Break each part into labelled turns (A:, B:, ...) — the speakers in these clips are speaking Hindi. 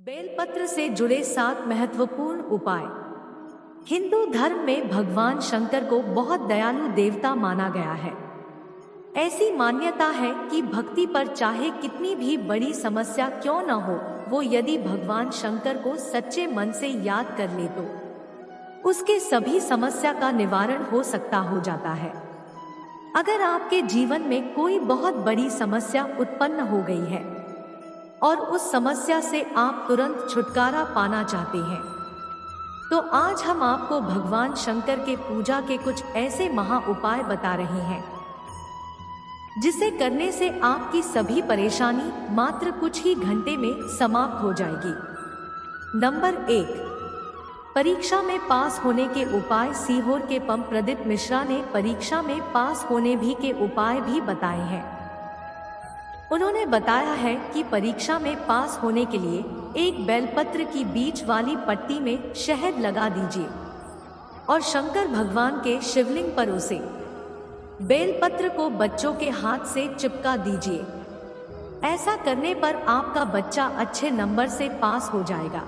A: बेलपत्र से जुड़े 7 महत्वपूर्ण उपाय। हिंदू धर्म में भगवान शंकर को बहुत दयालु देवता माना गया है। ऐसी मान्यता है कि भक्ति पर चाहे कितनी भी बड़ी समस्या क्यों न हो, वो यदि भगवान शंकर को सच्चे मन से याद कर ले तो उसके सभी समस्या का निवारण हो जाता है। अगर आपके जीवन में कोई बहुत बड़ी समस्या उत्पन्न हो गई है और उस समस्या से आप तुरंत छुटकारा पाना चाहते हैं, तो आज हम आपको भगवान शंकर के पूजा के कुछ ऐसे महा उपाय बता रहे हैं जिसे करने से आपकी सभी परेशानी मात्र कुछ ही घंटे में समाप्त हो जाएगी। नंबर 1, परीक्षा में पास होने के उपाय। सीहोर के पम प्रदीप मिश्रा ने परीक्षा में पास होने भी के उपाय भी बताए हैं। उन्होंने बताया है कि परीक्षा में पास होने के लिए एक बेलपत्र की बीच वाली पट्टी में शहद लगा दीजिए और शंकर भगवान के शिवलिंग पर उसे बेलपत्र को बच्चों के हाथ से चिपका दीजिए। ऐसा करने पर आपका बच्चा अच्छे नंबर से पास हो जाएगा।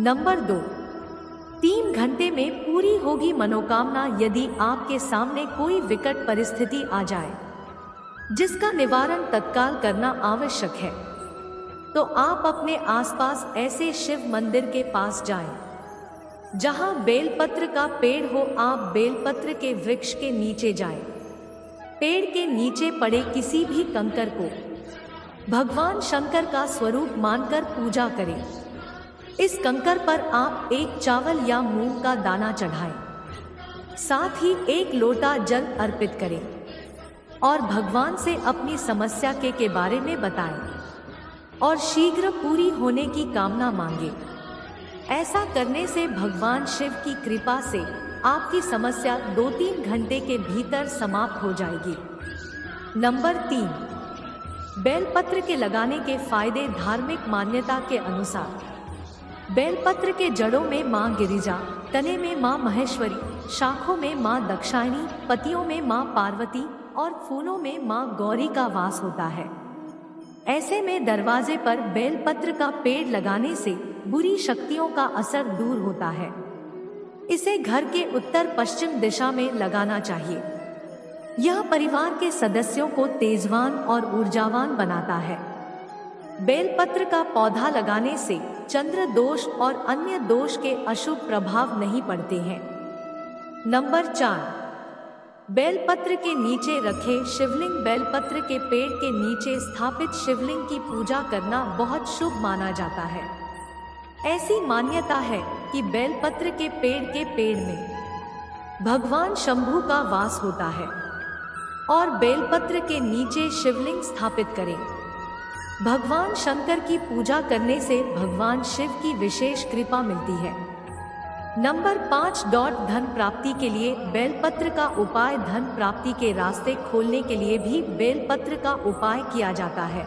A: नंबर 2, 3 घंटे में पूरी होगी मनोकामना। यदि आपके सामने कोई विकट परिस्थिति आ जाए जिसका निवारण तत्काल करना आवश्यक है, तो आप अपने आसपास ऐसे शिव मंदिर के पास जाएं जहां बेलपत्र का पेड़ हो। आप बेलपत्र के वृक्ष के नीचे जाएं। पेड़ के नीचे पड़े किसी भी कंकर को भगवान शंकर का स्वरूप मानकर पूजा करें। इस कंकर पर आप एक चावल या मूंग का दाना चढ़ाएं, साथ ही 1 लोटा जल अर्पित करें और भगवान से अपनी समस्या के बारे में बताएं और शीघ्र पूरी होने की कामना मांगे। ऐसा करने से भगवान शिव की कृपा से आपकी समस्या 2-3 घंटे के भीतर समाप्त हो जाएगी। नंबर 3, बेलपत्र के लगाने के फायदे। धार्मिक मान्यता के अनुसार बेलपत्र के जड़ों में मां गिरिजा, तने में मां महेश्वरी, शाखों में मां दक्षायणी, पत्तियों में मां पार्वती और फूलों में मां गौरी का वास होता है। ऐसे में दरवाजे पर बेलपत्र का पेड़ लगाने से बुरी शक्तियों का असर दूर होता है। इसे घर के उत्तर पश्चिम दिशा में लगाना चाहिए। यह परिवार के सदस्यों को तेजवान और ऊर्जावान बनाता है। बेलपत्र का पौधा लगाने से चंद्र दोष और अन्य दोष के अशुभ प्रभाव नहीं पड़ते हैं। नंबर 4, बेलपत्र के नीचे रखे शिवलिंग। बेलपत्र के पेड़ के नीचे स्थापित शिवलिंग की पूजा करना बहुत शुभ माना जाता है। ऐसी मान्यता है कि बेलपत्र के पेड़ में भगवान शंभू का वास होता है और बेलपत्र के नीचे शिवलिंग स्थापित करें। भगवान शंकर की पूजा करने से भगवान शिव की विशेष कृपा मिलती है। नंबर 5, धन प्राप्ति के लिए बेलपत्र का उपाय। धन प्राप्ति के रास्ते खोलने के लिए भी बेलपत्र का उपाय किया जाता है।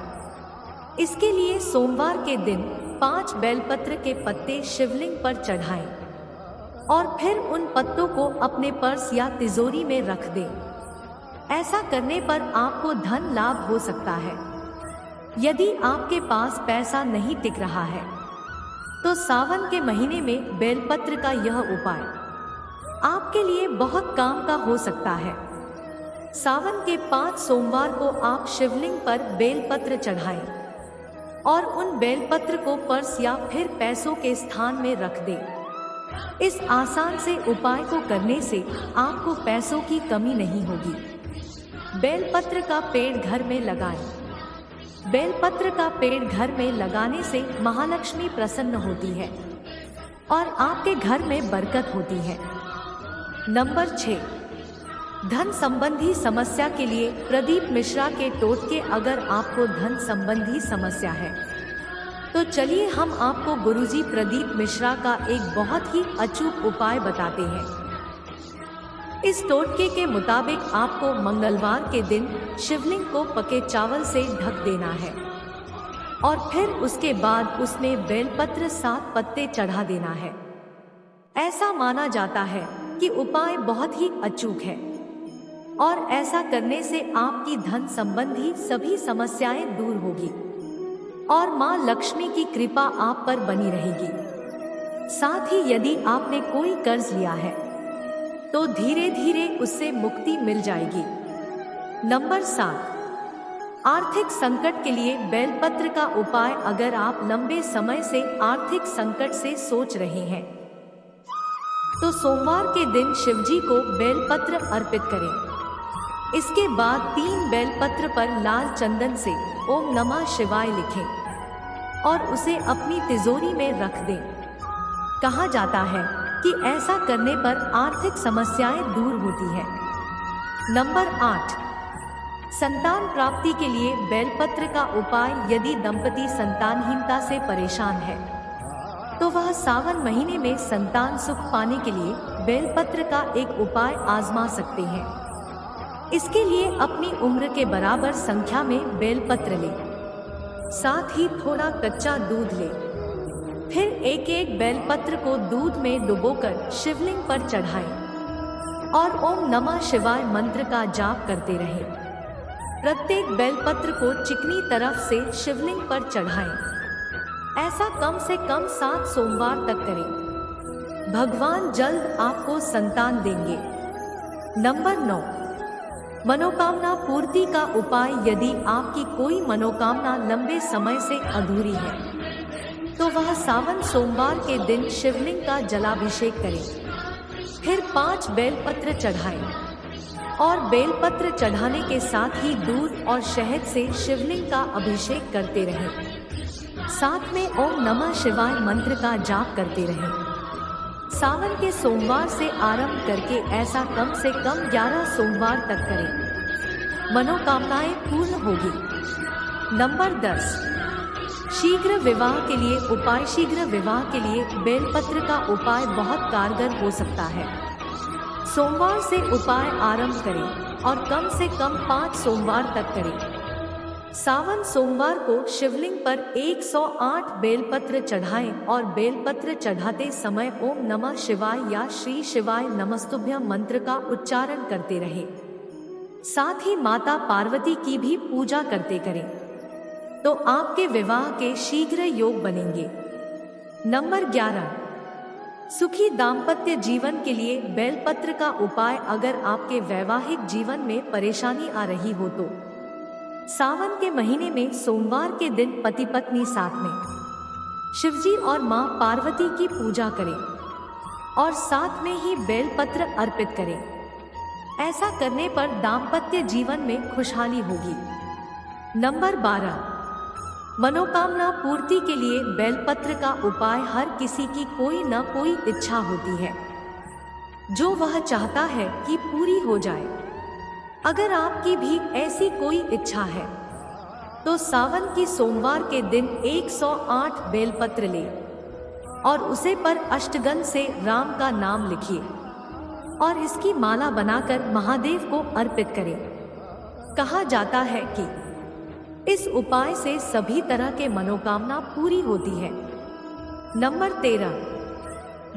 A: इसके लिए सोमवार के दिन 5 बेलपत्र के पत्ते शिवलिंग पर चढ़ाएं और फिर उन पत्तों को अपने पर्स या तिजोरी में रख दें। ऐसा करने पर आपको धन लाभ हो सकता है। यदि आपके पास पैसा नहीं टिक रहा है तो सावन के महीने में बेलपत्र का यह उपाय आपके लिए बहुत काम का हो सकता है। सावन के 5 सोमवार को आप शिवलिंग पर बेलपत्र चढ़ाएं और उन बेलपत्र को पर्स या फिर पैसों के स्थान में रख दें। इस आसान से उपाय को करने से आपको पैसों की कमी नहीं होगी। बेलपत्र का पेड़ घर में लगाएं। बेलपत्र का पेड़ घर में लगाने से महालक्ष्मी प्रसन्न होती है और आपके घर में बरकत होती है। नंबर 6, धन संबंधी समस्या के लिए प्रदीप मिश्रा के टोटके। अगर आपको धन संबंधी समस्या है तो चलिए हम आपको गुरुजी प्रदीप मिश्रा का एक बहुत ही अचूक उपाय बताते हैं। इस टोटके के मुताबिक आपको मंगलवार के दिन शिवलिंग को पके चावल से ढक देना है और फिर उसके बाद उसमें बेलपत्र 7 पत्ते चढ़ा देना है। ऐसा माना जाता है कि उपाय बहुत ही अचूक है और ऐसा करने से आपकी धन संबंधी सभी समस्याएं दूर होगी। और माँ लक्ष्मी की कृपा आप पर बनी रहेगी। साथ ही यदि आपने कोई कर्ज लिया है तो धीरे धीरे उससे मुक्ति मिल जाएगी। नंबर 7, आर्थिक संकट के लिए बेलपत्र का उपाय। अगर आप लंबे समय से आर्थिक संकट से सोच रहे हैं तो सोमवार के दिन शिवजी को बेलपत्र अर्पित करें। इसके बाद 3 बेलपत्र पर लाल चंदन से ओम नमः शिवाय लिखें और उसे अपनी तिजोरी में रख दें। कहा जाता है कि ऐसा करने पर आर्थिक समस्याएं दूर होती है। नंबर 8, संतान प्राप्ति के लिए बेलपत्र का उपाय। यदि दंपति संतानहीनता से परेशान है तो वह सावन महीने में संतान सुख पाने के लिए बेलपत्र का एक उपाय आजमा सकते हैं। इसके लिए अपनी उम्र के बराबर संख्या में बेलपत्र लें, साथ ही थोड़ा कच्चा दूध लें। फिर एक एक बेलपत्र को दूध में डुबोकर शिवलिंग पर चढ़ाएं और ओम नमः शिवाय मंत्र का जाप करते रहें। प्रत्येक बेलपत्र को चिकनी तरफ से शिवलिंग पर चढ़ाएं। ऐसा कम से कम 7 सोमवार तक करें। भगवान जल्द आपको संतान देंगे। नंबर 9, मनोकामना पूर्ति का उपाय। यदि आपकी कोई मनोकामना लंबे समय से अधूरी है तो वह सावन सोमवार के दिन शिवलिंग का जलाभिषेक करें। फिर 5 बेलपत्र चढ़ाएं और बेलपत्र चढ़ाने के साथ ही दूध और शहद से शिवलिंग का अभिषेक करते रहें। साथ में ओम नमः शिवाय मंत्र का जाप करते रहें। सावन के सोमवार से आरंभ करके ऐसा कम से कम 11 सोमवार तक करें। मनोकामनाएं पूर्ण होगी। नंबर 10, शीघ्र विवाह के लिए उपाय। शीघ्र विवाह के लिए बेलपत्र का उपाय बहुत कारगर हो सकता है। सोमवार से उपाय आरंभ करें और कम से कम 5 सोमवार तक करें। सावन सोमवार को शिवलिंग पर 108 बेलपत्र चढ़ाएं और बेलपत्र चढ़ाते समय ओम नमः शिवाय या श्री शिवाय नमस्तुभ्यं मंत्र का उच्चारण करते रहें। साथ ही माता पार्वती की भी पूजा करते करें तो आपके विवाह के शीघ्र योग बनेंगे। नंबर 11, सुखी दाम्पत्य जीवन के लिए बेलपत्र का उपाय। अगर आपके वैवाहिक जीवन में परेशानी आ रही हो तो सावन के महीने में सोमवार के दिन पति पत्नी साथ में शिवजी और मां पार्वती की पूजा करें और साथ में ही बेलपत्र अर्पित करें। ऐसा करने पर दाम्पत्य जीवन में खुशहाली होगी। नंबर 12, मनोकामना पूर्ति के लिए बेलपत्र का उपाय। हर किसी की कोई न कोई इच्छा होती है जो वह चाहता है कि पूरी हो जाए। अगर आपकी भी ऐसी कोई इच्छा है तो सावन की सोमवार के दिन 108 बेलपत्र ले और उसे पर अष्टगंध से राम का नाम लिखिए और इसकी माला बनाकर महादेव को अर्पित करें। कहा जाता है कि इस उपाय से सभी तरह के मनोकामना पूरी होती है। नंबर 13,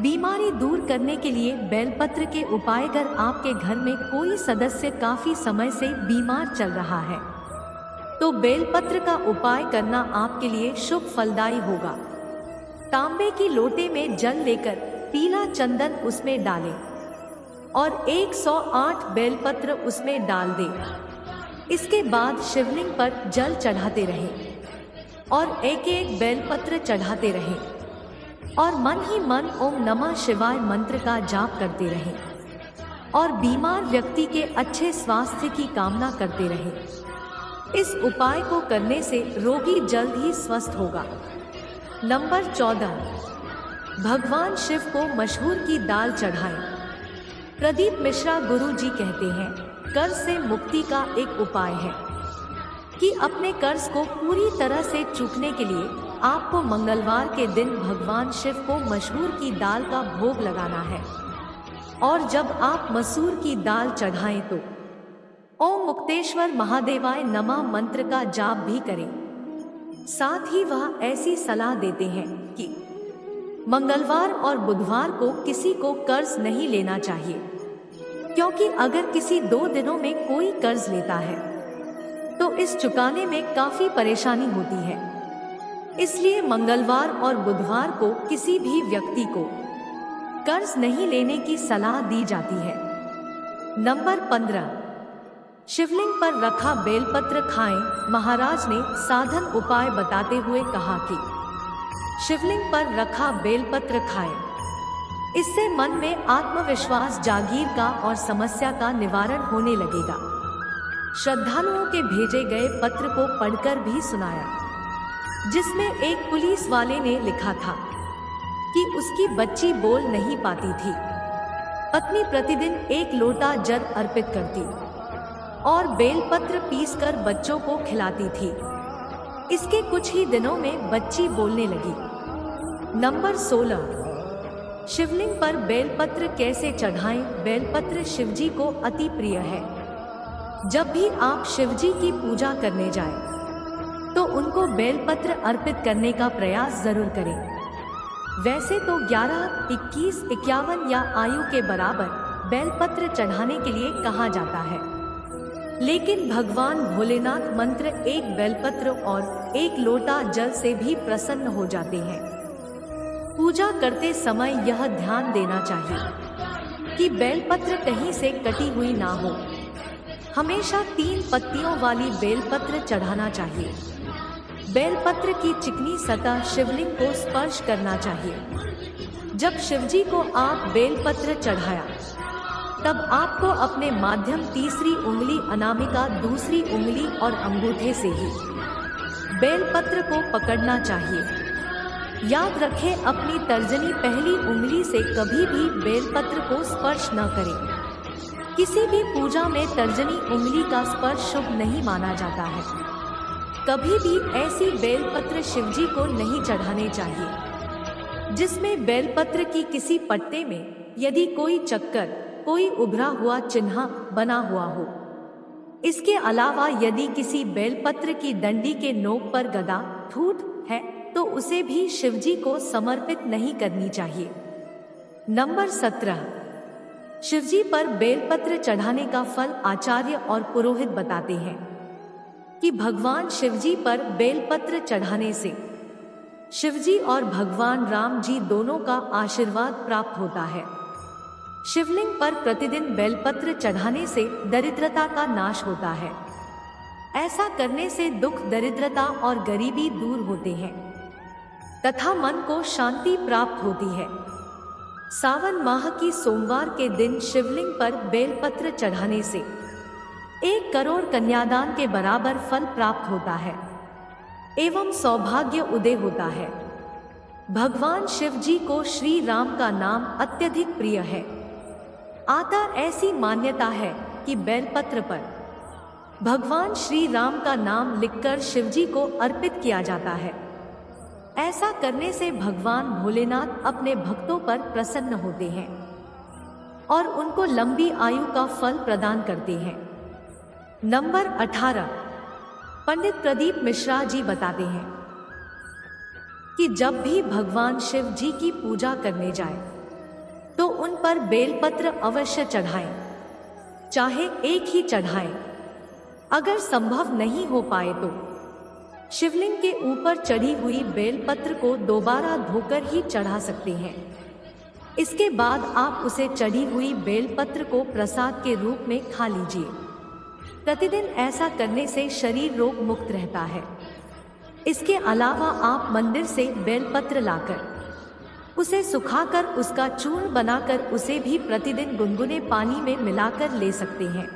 A: बीमारी दूर करने के लिए बेलपत्र के उपाय। अगर आपके घर में कोई सदस्य काफी समय से बीमार चल रहा है तो बेलपत्र का उपाय करना आपके लिए शुभ फलदायी होगा। तांबे की लोटे में जल लेकर पीला चंदन उसमें डालें और 108 बेलपत्र उसमें डाल दें। इसके बाद शिवलिंग पर जल चढ़ाते रहें और एक एक बेलपत्र चढ़ाते रहें और मन ही मन ओम नमः शिवाय मंत्र का जाप करते रहें और बीमार व्यक्ति के अच्छे स्वास्थ्य की कामना करते रहें। इस उपाय को करने से रोगी जल्द ही स्वस्थ होगा। नंबर 14, भगवान शिव को मशहूर की दाल चढ़ाएं। प्रदीप मिश्रा गुरु जी कहते हैं, कर्ज से मुक्ति का एक उपाय है कि अपने कर्ज को पूरी तरह से चूकने के लिए आपको मंगलवार के दिन भगवान शिव को मसूर की दाल का भोग लगाना है और जब आप मसूर की दाल चढ़ाएं तो ओम मुक्तेश्वर महादेवाय नमः मंत्र का जाप भी करें। साथ ही वह ऐसी सलाह देते हैं कि मंगलवार और बुधवार को किसी को कर्ज नहीं लेना चाहिए, क्योंकि अगर किसी 2 दिनों में कोई कर्ज लेता है तो इस चुकाने में काफी परेशानी होती है। इसलिए मंगलवार और बुधवार को किसी भी व्यक्ति को कर्ज नहीं लेने की सलाह दी जाती है। नंबर 15, शिवलिंग पर रखा बेलपत्र खाएं। महाराज ने साधन उपाय बताते हुए कहा कि शिवलिंग पर रखा बेलपत्र खाएं। इससे मन में आत्मविश्वास जागीर और समस्या का निवारण होने लगेगा। श्रद्धालुओं के भेजे गए पत्र को पढ़कर भी सुनाया, जिसमें एक पुलिस वाले ने लिखा था कि उसकी बच्ची बोल नहीं पाती थी। पत्नी प्रतिदिन 1 लोटा जल अर्पित करती और बेलपत्र पीसकर बच्चों को खिलाती थी। इसके कुछ ही दिनों में बच्ची बोलने लगी। नंबर 16, शिवलिंग पर बेलपत्र कैसे चढ़ाएं। बेलपत्र शिवजी को अति प्रिय है। जब भी आप शिवजी की पूजा करने जाएं, तो उनको बेलपत्र अर्पित करने का प्रयास जरूर करें। वैसे तो 11, 21, 51 या आयु के बराबर बेलपत्र चढ़ाने के लिए कहा जाता है, लेकिन भगवान भोलेनाथ मंत्र 1 बेलपत्र और 1 लोटा जल से भी प्रसन्न हो जाते हैं। पूजा करते समय यह ध्यान देना चाहिए कि बेलपत्र कहीं से कटी हुई ना हो। हमेशा 3 पत्तियों वाली बेलपत्र चढ़ाना चाहिए। बेलपत्र की चिकनी सतह शिवलिंग को स्पर्श करना चाहिए। जब शिवजी को आप बेलपत्र चढ़ाया, तब आपको अपने माध्यम तीसरी उंगली अनामिका, दूसरी उंगली और अंगूठे से ही बेलपत्र को पकड़ना चाहिए। याद रखें, अपनी तर्जनी पहली उंगली से कभी भी बेलपत्र को स्पर्श न करें। किसी भी पूजा में तर्जनी उंगली का स्पर्श शुभ नहीं माना जाता है। कभी भी ऐसी बेलपत्र शिवजी को नहीं चढ़ाने चाहिए जिसमें बेलपत्र की किसी पत्ते में यदि कोई चक्कर, कोई उभरा हुआ चिन्ह बना हुआ हो। इसके अलावा यदि किसी बेलपत्र की डंडी के नोक पर गदा, ठूठ है तो उसे भी शिवजी को समर्पित नहीं करनी चाहिए। नंबर 17, शिवजी पर बेलपत्र चढ़ाने का फल आचार्य और पुरोहित बताते हैं कि भगवान शिवजी पर बेलपत्र चढ़ाने से शिवजी और भगवान राम जी दोनों का आशीर्वाद प्राप्त होता है। शिवलिंग पर प्रतिदिन बेलपत्र चढ़ाने से दरिद्रता का नाश होता है। ऐसा करने से दुख, दरिद्रता और गरीबी दूर होते हैं तथा मन को शांति प्राप्त होती है। सावन माह की सोमवार के दिन शिवलिंग पर बेलपत्र चढ़ाने से 1 करोड़ कन्यादान के बराबर फल प्राप्त होता है एवं सौभाग्य उदय होता है। भगवान शिव जी को श्री राम का नाम अत्यधिक प्रिय है। अतः ऐसी मान्यता है कि बेलपत्र पर भगवान श्री राम का नाम लिखकर शिवजी को अर्पित किया जाता है। ऐसा करने से भगवान भोलेनाथ अपने भक्तों पर प्रसन्न होते हैं और उनको लंबी आयु का फल प्रदान करते हैं। नंबर 18, पंडित प्रदीप मिश्रा जी बताते हैं कि जब भी भगवान शिव जी की पूजा करने जाए तो उन पर बेलपत्र अवश्य चढ़ाएं, चाहे एक ही चढ़ाएं। अगर संभव नहीं हो पाए तो शिवलिंग के ऊपर चढ़ी हुई बेलपत्र को दोबारा धोकर ही चढ़ा सकते हैं। इसके बाद आप उसे चढ़ी हुई बेलपत्र को प्रसाद के रूप में खा लीजिए। प्रतिदिन ऐसा करने से शरीर रोग मुक्त रहता है। इसके अलावा आप मंदिर से बेलपत्र लाकर उसे सुखाकर उसका चूर्ण बनाकर उसे भी प्रतिदिन गुनगुने पानी में मिलाकर ले सकते हैं।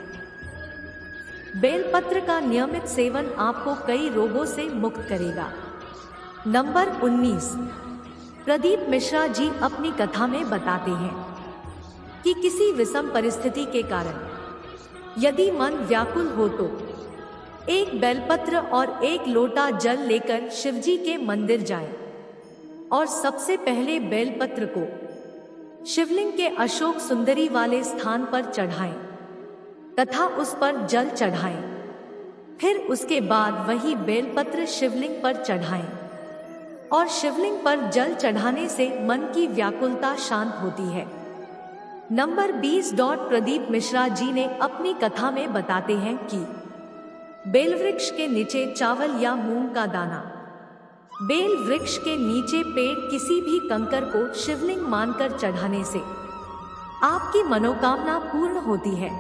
A: बेलपत्र का नियमित सेवन आपको कई रोगों से मुक्त करेगा। नंबर 19, प्रदीप मिश्रा जी अपनी कथा में बताते हैं कि किसी विषम परिस्थिति के कारण यदि मन व्याकुल हो तो 1 बेलपत्र और 1 लोटा जल लेकर शिवजी के मंदिर जाएं और सबसे पहले बेलपत्र को शिवलिंग के अशोक सुंदरी वाले स्थान पर चढ़ाएं तथा उस पर जल चढ़ाएं। फिर उसके बाद वही बेलपत्र शिवलिंग पर चढ़ाएं और शिवलिंग पर जल चढ़ाने से मन की व्याकुलता शांत होती है। नंबर 20, प्रदीप मिश्रा जी ने अपनी कथा में बताते हैं कि बेलवृक्ष के नीचे चावल या मूंग का दाना बेल वृक्ष के नीचे पेड़ किसी भी कंकर को शिवलिंग मानकर चढ़ाने से आपकी मनोकामना पूर्ण होती है।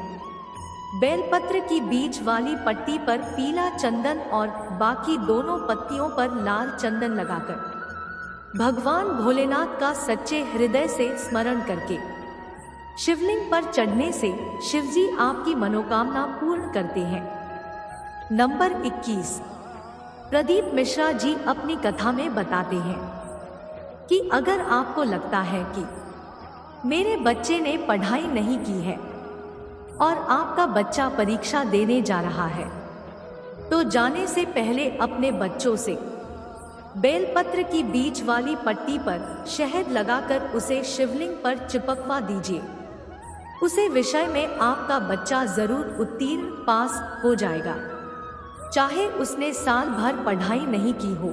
A: बेलपत्र की बीच वाली पट्टी पर पीला चंदन और बाकी दोनों पत्तियों पर लाल चंदन लगाकर भगवान भोलेनाथ का सच्चे हृदय से स्मरण करके शिवलिंग पर चढ़ने से शिवजी आपकी मनोकामना पूर्ण करते हैं। नंबर 21। प्रदीप मिश्रा जी अपनी कथा में बताते हैं कि अगर आपको लगता है कि मेरे बच्चे ने पढ़ाई नहीं की है और आपका बच्चा परीक्षा देने जा रहा है, तो जाने से पहले अपने बच्चों से बेलपत्र की बीच वाली पट्टी पर शहद लगाकर उसे शिवलिंग पर चिपकवा दीजिए। उसे विषय में आपका बच्चा जरूर उत्तीर्ण पास हो जाएगा, चाहे उसने साल भर पढ़ाई नहीं की हो।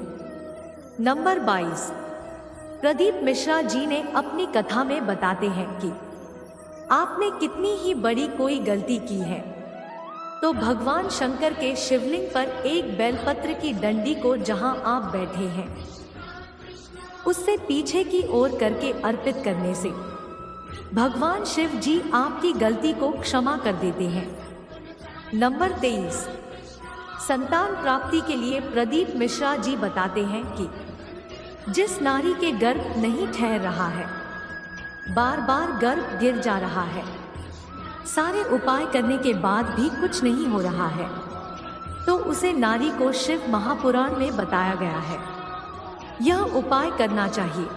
A: नंबर 22। प्रदीप मिश्रा जी ने अपनी कथा में बताते हैं कि आपने कितनी ही बड़ी कोई गलती की है तो भगवान शंकर के शिवलिंग पर एक बेलपत्र की डंडी को जहां आप बैठे हैं उससे पीछे की ओर करके अर्पित करने से भगवान शिव जी आपकी गलती को क्षमा कर देते हैं। नंबर 23। संतान प्राप्ति के लिए प्रदीप मिश्रा जी बताते हैं कि जिस नारी के गर्भ नहीं ठहर रहा है, बार बार गर्भ गिर जा रहा है, सारे उपाय करने के बाद भी कुछ नहीं हो रहा है, तो उसे नारी को शिव महापुराण में बताया गया है यह उपाय करना चाहिए।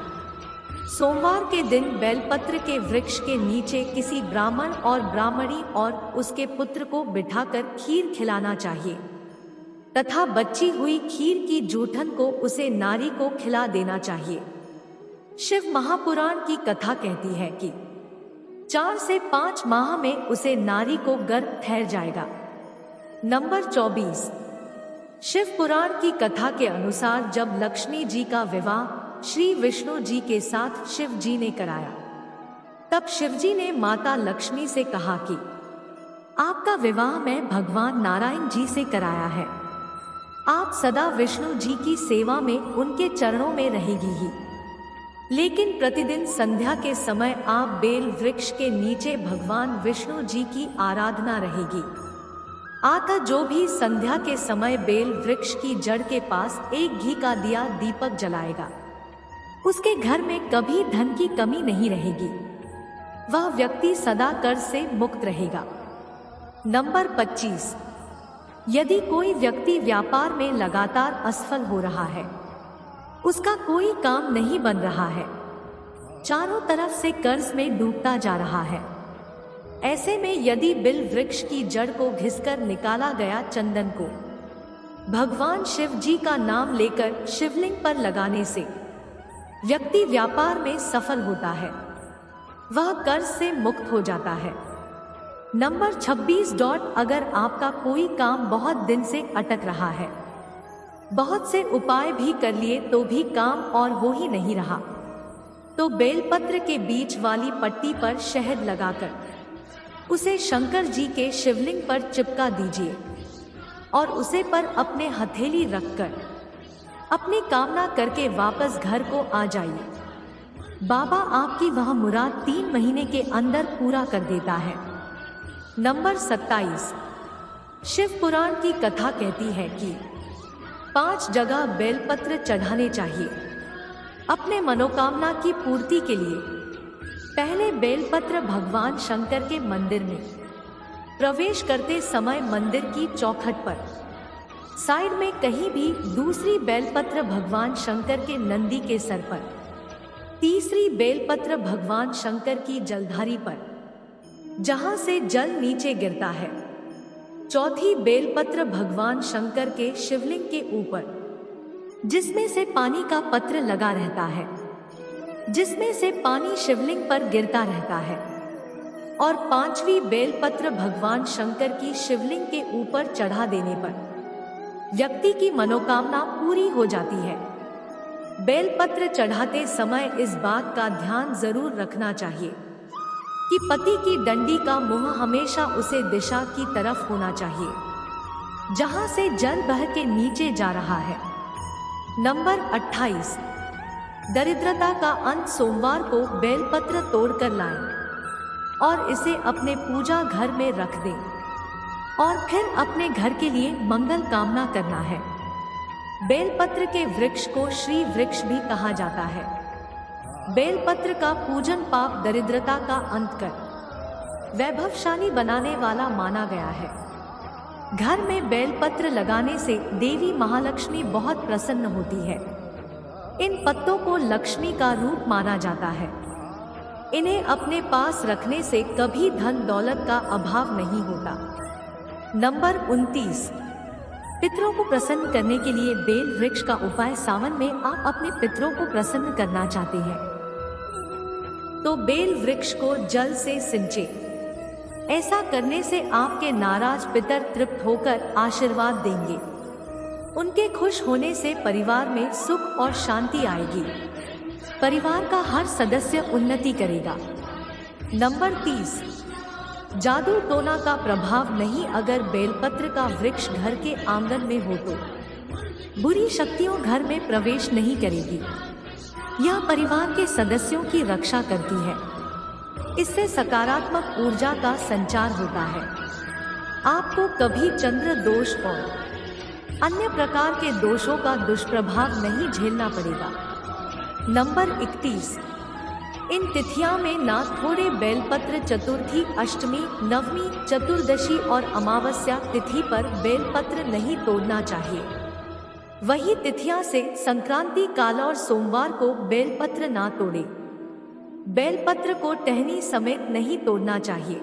A: सोमवार के दिन बेलपत्र के वृक्ष के नीचे किसी ब्राह्मण और ब्राह्मणी और उसके पुत्र को बिठाकर खीर खिलाना चाहिए तथा बची हुई खीर की जूठन को उसे नारी को खिला देना चाहिए। शिव महापुराण की कथा कहती है कि 4 से 5 माह में उसे नारी को गर्भ ठहर जाएगा। नंबर 24। शिव पुराण की कथा के अनुसार जब लक्ष्मी जी का विवाह श्री विष्णु जी के साथ शिव जी ने कराया, तब शिव जी ने माता लक्ष्मी से कहा कि आपका विवाह मैं भगवान नारायण जी से कराया है, आप सदा विष्णु जी की सेवा में उनके चरणों में रहेगी ही, लेकिन प्रतिदिन संध्या के समय आप बेल वृक्ष के नीचे भगवान विष्णु जी की आराधना रहेगी। आता जो भी संध्या के समय बेल वृक्ष की जड़ के पास एक घी का दिया दीपक जलाएगा, उसके घर में कभी धन की कमी नहीं रहेगी, वह व्यक्ति सदा कर्ज से मुक्त रहेगा। नंबर 25। यदि कोई व्यक्ति व्यापार में लगातार असफल हो रहा है, उसका कोई काम नहीं बन रहा है, चारों तरफ से कर्ज में डूबता जा रहा है, ऐसे में यदि बिल वृक्ष की जड़ को घिसकर निकाला गया चंदन को भगवान शिव जी का नाम लेकर शिवलिंग पर लगाने से व्यक्ति व्यापार में सफल होता है, वह कर्ज से मुक्त हो जाता है। नंबर 26। अगर आपका कोई काम बहुत दिन से अटक रहा है, बहुत से उपाय भी कर लिए तो भी काम और हो ही नहीं रहा, तो बेलपत्र के बीच वाली पट्टी पर शहद लगाकर उसे शंकर जी के शिवलिंग पर चिपका दीजिए और उसे पर अपने हथेली रखकर अपनी कामना करके वापस घर को आ जाइए। बाबा आपकी वह मुराद 3 महीने के अंदर पूरा कर देता है। नंबर 27। शिव पुराण की कथा कहती है कि 5 जगह बेलपत्र चढ़ाने चाहिए अपने मनोकामना की पूर्ति के लिए। पहले बेलपत्र भगवान शंकर के मंदिर में प्रवेश करते समय मंदिर की चौखट पर साइड में कहीं भी, दूसरी बेलपत्र भगवान शंकर के नंदी के सर पर, तीसरी बेलपत्र भगवान शंकर की जलधारी पर जहां से जल नीचे गिरता है, चौथी बेलपत्र भगवान शंकर के शिवलिंग के ऊपर जिसमें से पानी का पत्र लगा रहता है, जिसमें से पानी शिवलिंग पर गिरता रहता है, और 5वीं बेलपत्र भगवान शंकर की शिवलिंग के ऊपर चढ़ा देने पर व्यक्ति की मनोकामना पूरी हो जाती है। बेलपत्र चढ़ाते समय इस बात का ध्यान जरूर रखना चाहिए कि पति की डंडी का मुंह हमेशा उसे दिशा की तरफ होना चाहिए जहां से जल बह के नीचे जा रहा है। नंबर 28, दरिद्रता का अंत सोमवार को बेलपत्र तोड़कर लाएं और इसे अपने पूजा घर में रख दें और फिर अपने घर के लिए मंगल कामना करना है। बेलपत्र के वृक्ष को श्री वृक्ष भी कहा जाता है। बेलपत्र का पूजन पाप दरिद्रता का अंत कर वैभवशाली बनाने वाला माना गया है। घर में बेलपत्र लगाने से देवी महालक्ष्मी बहुत प्रसन्न होती है। इन पत्तों को लक्ष्मी का रूप माना जाता है। इन्हें अपने पास रखने से कभी धन दौलत का अभाव नहीं होता। नंबर 29, पितरों को प्रसन्न करने के लिए बेल वृक्ष का उपाय। सावन में आप अपने पितरों को प्रसन्न करना चाहते हैं तो बेल वृक्ष को जल से सिंचे। ऐसा करने से आपके नाराज पितर तृप्त होकर आशीर्वाद देंगे। उनके खुश होने से परिवार में सुख और शांति आएगी। परिवार का हर सदस्य उन्नति करेगा। नंबर 30, जादू टोना का प्रभाव नहीं। अगर बेलपत्र का वृक्ष घर के आंगन में हो तो बुरी शक्तियां घर में प्रवेश नहीं करेगी। यह परिवार के सदस्यों की रक्षा करती है। इससे सकारात्मक ऊर्जा का संचार होता है। आपको कभी चंद्र दोष और अन्य प्रकार के दोषों का दुष्प्रभाव नहीं झेलना पड़ेगा। नंबर 31, इन तिथियों में ना थोड़े बेलपत्र। चतुर्थी, अष्टमी, नवमी, चतुर्दशी और अमावस्या तिथि पर बेलपत्र नहीं तोड़ना चाहिए। वही तिथियां से संक्रांति, काल और सोमवार को बेलपत्र ना तोड़े। बेलपत्र को टहनी समेत नहीं तोड़ना चाहिए।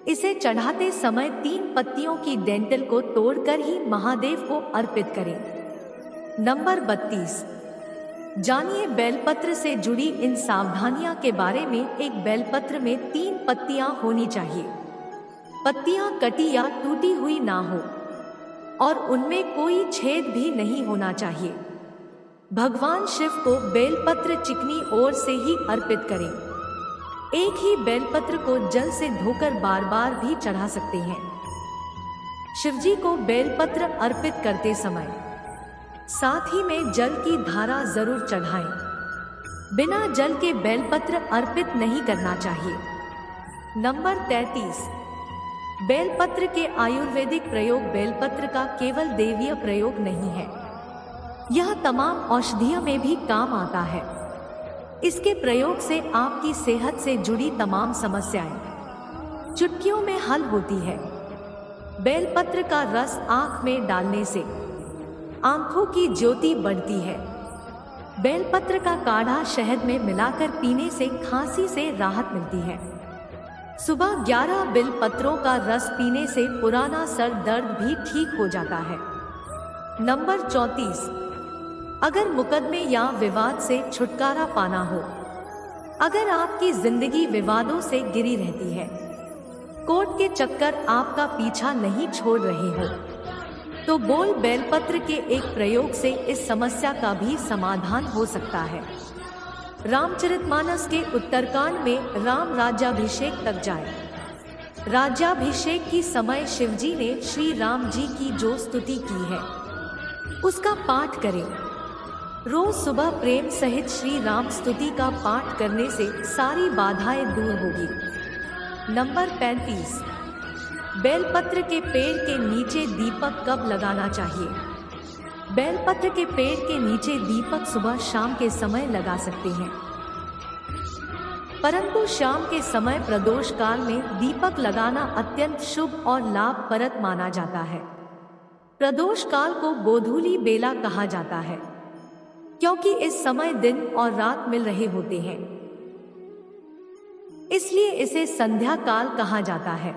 A: इसे चढ़ाते समय 3 पत्तियों की डेंटल को तोड़कर ही महादेव को अर्पित करें। नंबर 32, जानिए बेलपत्र से जुड़ी इन सावधानियां के बारे में। एक बेलपत्र में 3 पत्तियां होनी चाहिए। पत्तियां कटी या टूटी हुई ना हो और उनमें कोई छेद भी नहीं होना चाहिए। भगवान शिव को बेलपत्र चिकनी ओर से ही अर्पित करें। एक ही बेलपत्र को जल से धोकर बार बार भी चढ़ा सकते हैं। शिवजी को बेलपत्र अर्पित करते समय साथ ही में जल की धारा जरूर चढ़ाएं। बिना जल के बेलपत्र अर्पित नहीं करना चाहिए। नंबर 33, बेलपत्र के आयुर्वेदिक प्रयोग। बेलपत्र का केवल देवीय प्रयोग नहीं है, यह तमाम औषधियों में भी काम आता है। इसके प्रयोग से आपकी सेहत से जुड़ी तमाम समस्याएं चुटकियों में हल होती है। बेलपत्र का रस आंख में डालने से आंखों की ज्योति बढ़ती है। बेलपत्र का काढ़ा शहद में मिलाकर पीने से खांसी से राहत मिलती है। सुबह 11 बेलपत्रों का रस पीने से पुराना सर दर्द भी ठीक हो जाता है। नंबर 34, अगर मुकदमे या विवाद से छुटकारा पाना हो। अगर आपकी जिंदगी विवादों से घिरी रहती है, कोर्ट के चक्कर आपका पीछा नहीं छोड़ रहे हो, तो बोल बेलपत्र के एक प्रयोग से इस समस्या का भी समाधान हो सकता है। रामचरितमानस के उत्तरकांड में राम राज्याभिषेक तक जाए। राज्याभिषेक की समय शिवजी ने श्री राम जी की जो स्तुति की है उसका पाठ करें। रोज सुबह प्रेम सहित श्री राम स्तुति का पाठ करने से सारी बाधाएं दूर होगी। नंबर 35, बेलपत्र के पेड़ के नीचे दीपक कब लगाना चाहिए। बेलपत्र के पेड़ के नीचे दीपक सुबह शाम के समय लगा सकते हैं, परंतु शाम के समय प्रदोष काल में दीपक लगाना अत्यंत शुभ और लाभप्रद माना जाता है। प्रदोष काल को गोधूली बेला कहा जाता है क्योंकि इस समय दिन और रात मिल रहे होते हैं, इसलिए इसे संध्या काल कहा जाता है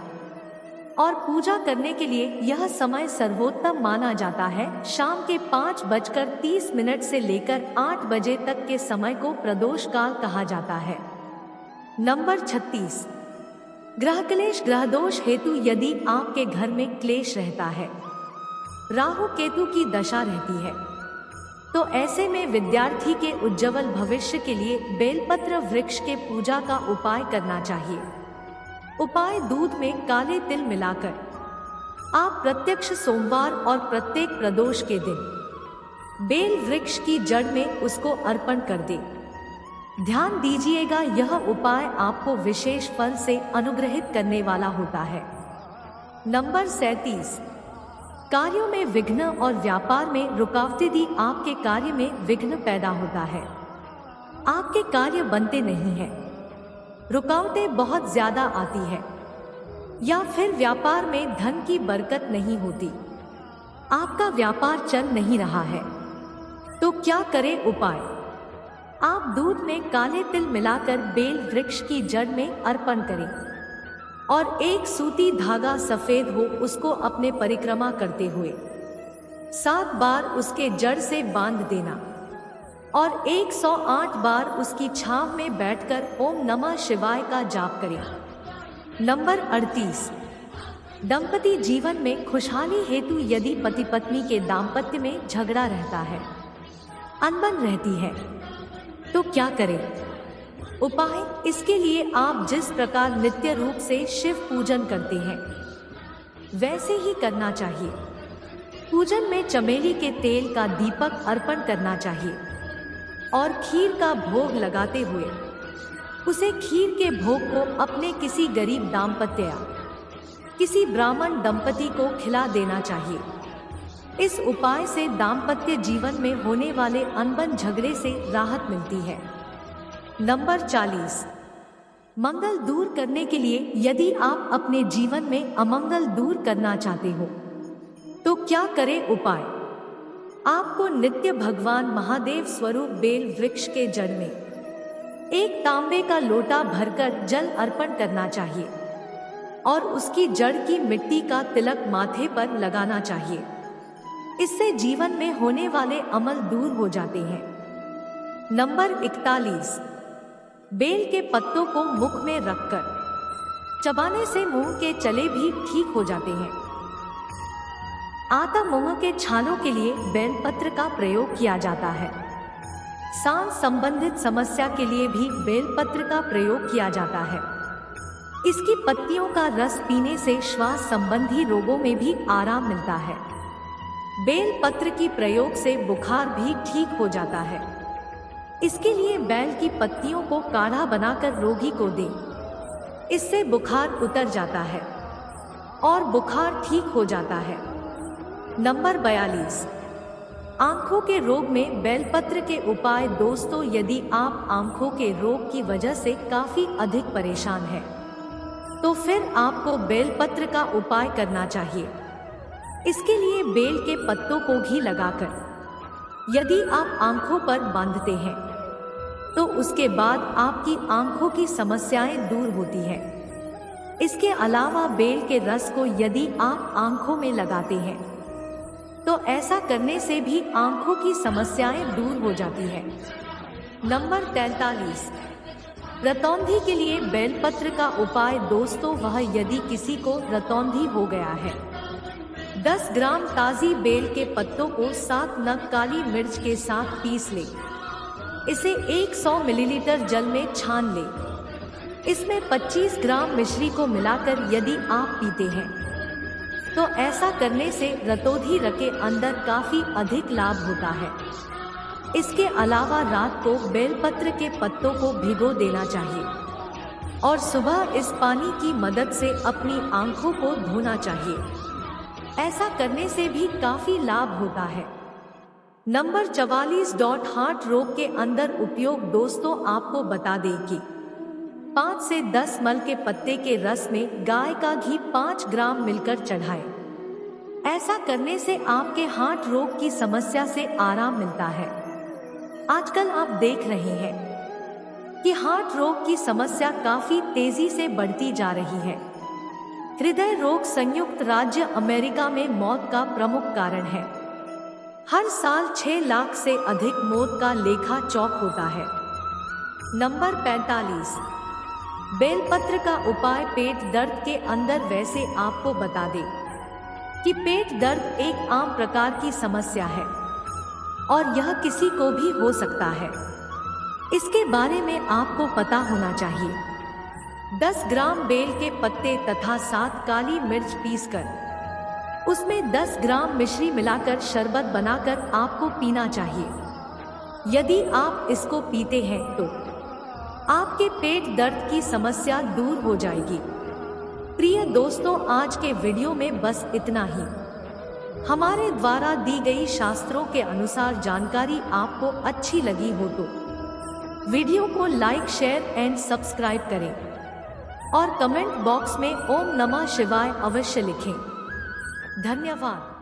A: और पूजा करने के लिए यह समय सर्वोत्तम माना जाता है। शाम के 5:30 से लेकर 8 बजे तक के समय को प्रदोष काल कहा जाता है। नंबर 36, ग्रह क्लेश। ग्रह दोष हेतु यदि आपके घर में क्लेश रहता है, राहु केतु की दशा रहती है, तो ऐसे में विद्यार्थी के उज्जवल भविष्य के लिए बेलपत्र वृक्ष के पूजा का उपाय करना चाहिए। उपाय: दूध में काले तिल मिलाकर आप प्रत्यक्ष सोमवार और प्रत्येक प्रदोष के दिन बेल वृक्ष की जड़ में उसको अर्पण कर दे। ध्यान दीजिएगा, यह उपाय आपको विशेष फल से अनुग्रहित करने वाला होता है। नंबर 37, कार्यों में विघ्न और व्यापार में रुकावटें। दी आपके कार्य में विघ्न पैदा होता है, आपके कार्य बनते नहीं हैं, रुकावटें बहुत ज्यादा आती है, या फिर व्यापार में धन की बरकत नहीं होती, आपका व्यापार चल नहीं रहा है। तो क्या करें उपाय? आप दूध में काले तिल मिलाकर बेल वृक्ष की जड़ में अर्पण करें और एक सूती धागा सफेद हो उसको अपने परिक्रमा करते हुए 7 बार उसके जड़ से बांध देना और 108 बार उसकी छांव में बैठकर ओम नमः शिवाय का जाप करें। नंबर 38, दंपति जीवन में खुशहाली हेतु यदि पति पत्नी के दाम्पत्य में झगड़ा रहता है, अनबन रहती है, तो क्या करें? उपाय, इसके लिए आप जिस प्रकार नित्य रूप से शिव पूजन करते हैं वैसे ही करना चाहिए। पूजन में चमेली के तेल का दीपक अर्पण करना चाहिए और खीर का भोग लगाते हुए उसे खीर के भोग को अपने किसी गरीब दाम्पत्य या किसी ब्राह्मण दंपति को खिला देना चाहिए। इस उपाय से दाम्पत्य जीवन में होने वाले अनबन झगड़े से राहत मिलती है। नंबर 40, मंगल दूर करने के लिए यदि आप अपने जीवन में अमंगल दूर करना चाहते हो तो क्या करें उपाय? आपको नित्य भगवान महादेव स्वरूप बेल वृक्ष के जड़ में एक तांबे का लोटा भरकर जल अर्पण करना चाहिए और उसकी जड़ की मिट्टी का तिलक माथे पर लगाना चाहिए। इससे जीवन में होने वाले अमल दूर हो जाते हैं। नंबर 41, बेल के पत्तों को मुख में रखकर चबाने से मुंह के चले भी ठीक हो जाते हैं। आता मुंह के छालों के लिए बेलपत्र का प्रयोग किया जाता है। सांस संबंधित समस्या के लिए भी बेलपत्र का प्रयोग किया जाता है। इसकी पत्तियों का रस पीने से श्वास संबंधी रोगों में भी आराम मिलता है। बेल पत्र की प्रयोग से बुखार भी ठीक हो जाता है। इसके लिए बेल की पत्तियों को काढ़ा बनाकर रोगी को दें। इससे बुखार उतर जाता है और बुखार ठीक हो जाता है। नंबर 42, आंखों के रोग में बेलपत्र के उपाय। दोस्तों, यदि आप आंखों के रोग की वजह से काफी अधिक परेशान हैं, तो फिर आपको बेलपत्र का उपाय करना चाहिए। इसके लिए बेल के पत्तों को घी लगाकर यदि आप आंखों पर बांधते हैं तो उसके बाद आपकी आंखों की समस्याएं दूर होती हैं। इसके अलावा बेल के रस को यदि आप आंखों में लगाते हैं तो ऐसा करने से भी आंखों की समस्याएं दूर हो जाती हैं। नंबर 43, रतौंधी के लिए बेलपत्र का उपाय। दोस्तों, वह यदि किसी को रतौंधी हो गया है, 10 ग्राम ताज़ी बेल के पत्तों को 7 नग काली मिर्च के साथ पीस ले। इसे 100 मिलीलीटर जल में छान ले। इसमें 25 ग्राम मिश्री को मिलाकर यदि आप पीते हैं तो ऐसा करने से रतौंधी के अंदर काफी अधिक लाभ होता है। इसके अलावा रात को बेलपत्र के पत्तों को भिगो देना चाहिए और सुबह इस पानी की मदद से अपनी आंखों को धोना चाहिए। ऐसा करने से भी काफी लाभ होता है। नंबर 44, हार्ट रोग के अंदर उपयोग। दोस्तों, आपको बता दें कि 5 से 10 मल के पत्ते के रस में गाय का घी 5 ग्राम मिलकर चढ़ाएं। ऐसा करने से आपके हार्ट रोग की समस्या से आराम मिलता है। आजकल आप देख रहे हैं कि हार्ट रोग की समस्या काफी तेजी से बढ़ती जा रही है। हृदय रोग संयुक्त राज्य अमेरिका में मौत का प्रमुख कारण है। हर साल 6 लाख से अधिक मौत का लेखा चौक होता है। नंबर 45, बेलपत्र का उपाय। पेट दर्द के अंदर। वैसे आपको बता दें कि पेट दर्द एक आम प्रकार की समस्या है और यह किसी को भी हो सकता है। इसके बारे में आपको पता होना चाहिए। 10 ग्राम बेल के पत्ते तथा 7 काली मिर्च पीसकर उसमें 10 ग्राम मिश्री मिलाकर शरबत बनाकर आपको पीना चाहिए। यदि आप इसको पीते हैं तो आपके पेट दर्द की समस्या दूर हो जाएगी। प्रिय दोस्तों, आज के वीडियो में बस इतना ही। हमारे द्वारा दी गई शास्त्रों के अनुसार जानकारी आपको अच्छी लगी हो तो वीडियो को लाइक, शेयर एंड सब्सक्राइब करें और कमेंट बॉक्स में ओम नमः शिवाय अवश्य लिखें। धन्यवाद।